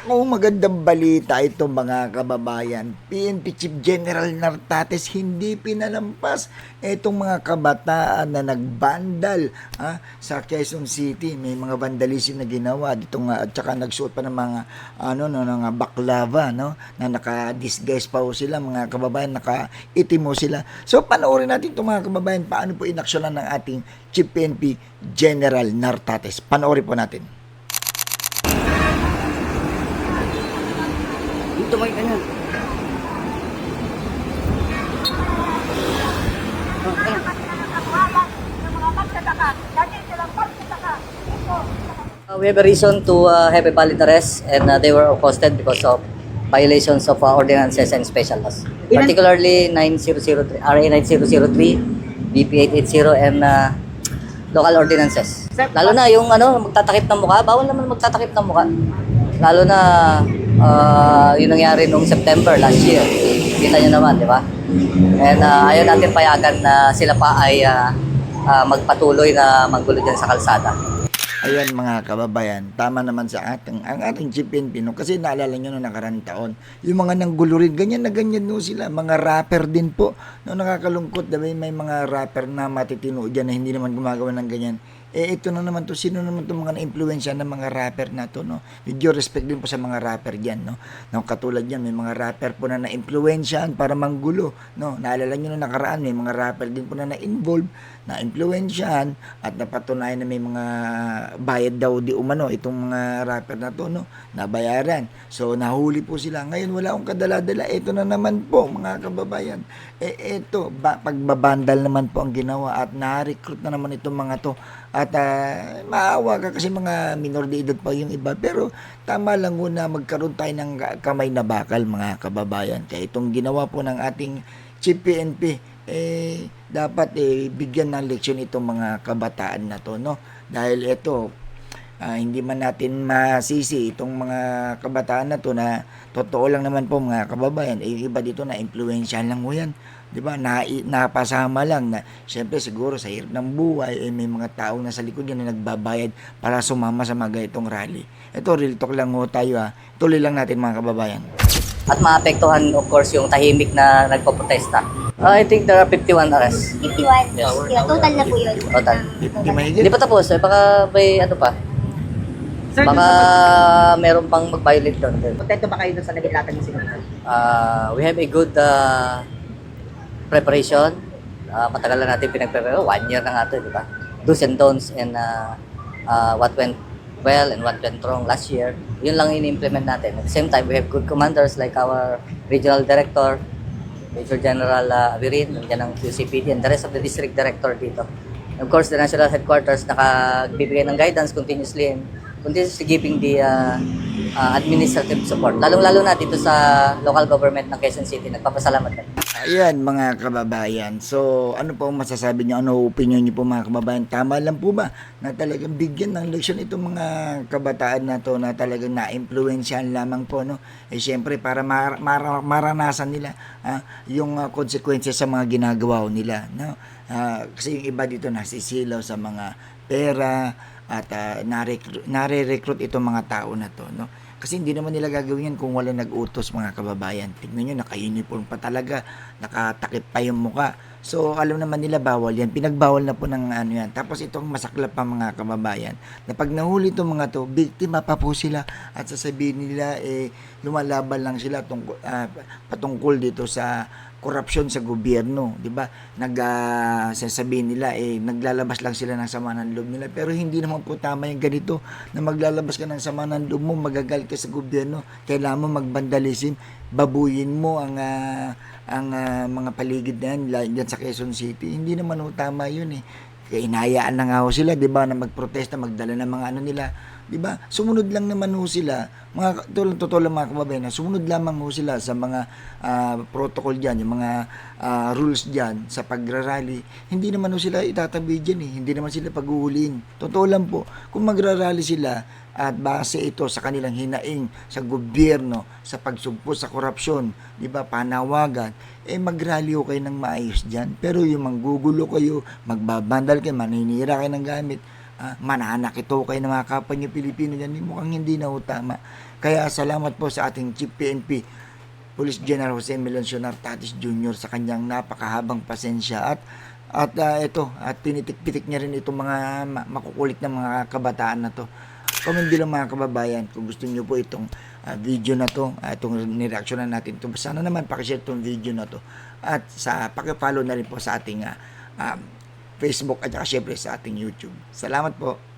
Naku, magandang balita ito mga kababayan. PNP Chief General Nartates hindi pinalampas itong mga kabataan na nagbandal sa Quezon City. May mga vandalism na ginawa dito nga at saka nagsuot pa ng mga ng baklava na naka-disguise pa ho sila mga kababayan, naka-itim ho sila. So panoorin natin itong mga kababayan paano po inaksyonan ng ating Chief PNP General Nartates. Panoorin po natin. Dito may ganyan. We have a reason to have a valid arrest and they were accosted because of violations of ordinances and special laws. Particularly 9003, RA 9003, BP 880 and local ordinances. Lalo na yung magtatakip ng mukha, bawal naman magtatakip ng mukha. Lalo na yung nangyari noong September last year. Kita nyo naman, di ba? And ayaw natin payagan na sila pa ay magpatuloy na maggulo dyan sa kalsada. Ayan mga kababayan, tama naman sa ang ating Chief PNP kasi naalala nyo noong nakarang taon, yung mga nanggulo rin, ganyan na ganyan no sila, mga rapper din po, no, nakakalungkot, diba? May mga rapper na matitino dyan na hindi naman gumagawa ng ganyan. Ito na naman to, sino naman itong mga na-influensya ng mga rapper na to, no? With due respect din po sa mga rapper dyan, no? Katulad yan, may mga rapper po na na-influensyahan para manggulo, no? Naalala nyo noong nakaraan, may mga rapper din po na na-involve, na-influensyahan at napatunayan na may mga bayad daw di umano itong mga rapper na to, no? Nabayaran. So nahuli po sila. Ngayon wala akong kadala-dala. Ito na naman po mga kababayan. Ito pagbabandal naman po ang ginawa at na-recruit na naman itong mga to. At maawa ka kasi mga minor de edad pa yung iba. Pero tama lang na magkaroon tayo ng kamay na bakal mga kababayan. Kaya itong ginawa po ng ating Chief PNP dapat bigyan ng leksyon itong mga kabataan na to, no? Dahil ito hindi man natin masisi itong mga kabataan na to na totoo lang naman po mga kababayan, iba dito na impluwensyahan lang mo yan, di ba? Napasama lang na syempre siguro sa hirap ng buhay may mga taong nasa likod yan na nagbabayad para sumama sa mga itong rally. Ito real talk lang ho tayo tuloy lang natin mga kababayan. At maapektuhan of course yung tahimik na nagpoprotesta. I think there are 51 arrests. 51. Yes. Yun, total na po yun. Total. Di mahigit. Hindi pa tapos baka may pa. Baka meron pang mag-violate doon. Kontento ba kayo dun sa naging latag ng sinunod? We have a good preparation. Matagal na natin pinag-prepare. 1 year na nga ito, di ba? Do's and don'ts and what went well and what went wrong last year. Yun lang in-implement natin. At the same time, we have good commanders like our regional director, Major General Avirin, nandiyan ang QCPD, and the rest of the district director dito. And of course, the national headquarters nakagbibigay ng guidance continuously and continuously giving the administrative support. Lalong-lalo na dito sa local government ng Quezon City. Nagpapasalamat kami. Ayan mga kababayan. So ano po masasabi niyo? Ano opinion niyo po mga kababayan? Tama lang po ba na talagang bigyan ng leksyon itong mga kabataan na to na talagang na-impluwensyahan lamang po, no? Siyempre para maranasan nila yung consequences sa mga ginagawa nila, no? Kasi yung iba dito nasisilaw sa mga pera at nare-recruit itong mga tao na to, no? Kasi hindi naman nila gagawin yan kung wala nag-utos mga kababayan. Tignan nyo, naka-uniform pa talaga, nakatakip pa yung muka. So alam naman nila bawal yan, pinagbawal na po ng yan. Tapos itong masaklap pa mga kababayan, na pag nahuli itong mga to, biktima pa po sila at sasabihin nila lumalaban lang sila patungkol dito sa korupsyon sa gobyerno, di ba? Sasabihin nila naglalabas lang sila ng sama ng loob nila, pero hindi naman po tama yung ganito na maglalabas ka ng sama ng loob mo, magagalit ka sa gobyerno, kailangan mo magbandalism, babuyin mo ang mga paligid na yan dyan sa Quezon City. Hindi naman po tama yun Kaya inayaan na nga ho sila, di ba, na magprotesta, magdala ng mga nila, di ba? Sumunod lang naman ho sila, mga totoo lang mga kababayan, sumunod lamang ho sila sa mga protocol diyan, yung mga rules diyan sa pagrarally. Hindi naman ho sila itatabi diyan hindi naman sila paghuhuliin. Totoo lang po, kung magrarally sila at base ito sa kanilang hinaing sa gobyerno, sa pagsugpo sa korupsyon, di ba, panawagan, mag-rally kayo ng maayos diyan. Pero yung manggugulo kayo, magbabandal kayo, maninira kayo ng gamit, mananakito kayo ng mga kapwa niyo Pilipino dyan, mukhang hindi na ho tama. Kaya salamat po sa ating Chief PNP Police General Jose Melencio Tatis Jr. sa kanyang napakahabang pasensya at tinitik-pitik niya rin itong mga makukulit na mga kabataan na to. Comment below mga kababayan kung gusto niyo po itong video na to, itong nireaksyonan natin to. Sana naman pakishare itong video na to at pakifollow na rin po sa ating Facebook at saka syempre sa ating YouTube. Salamat po.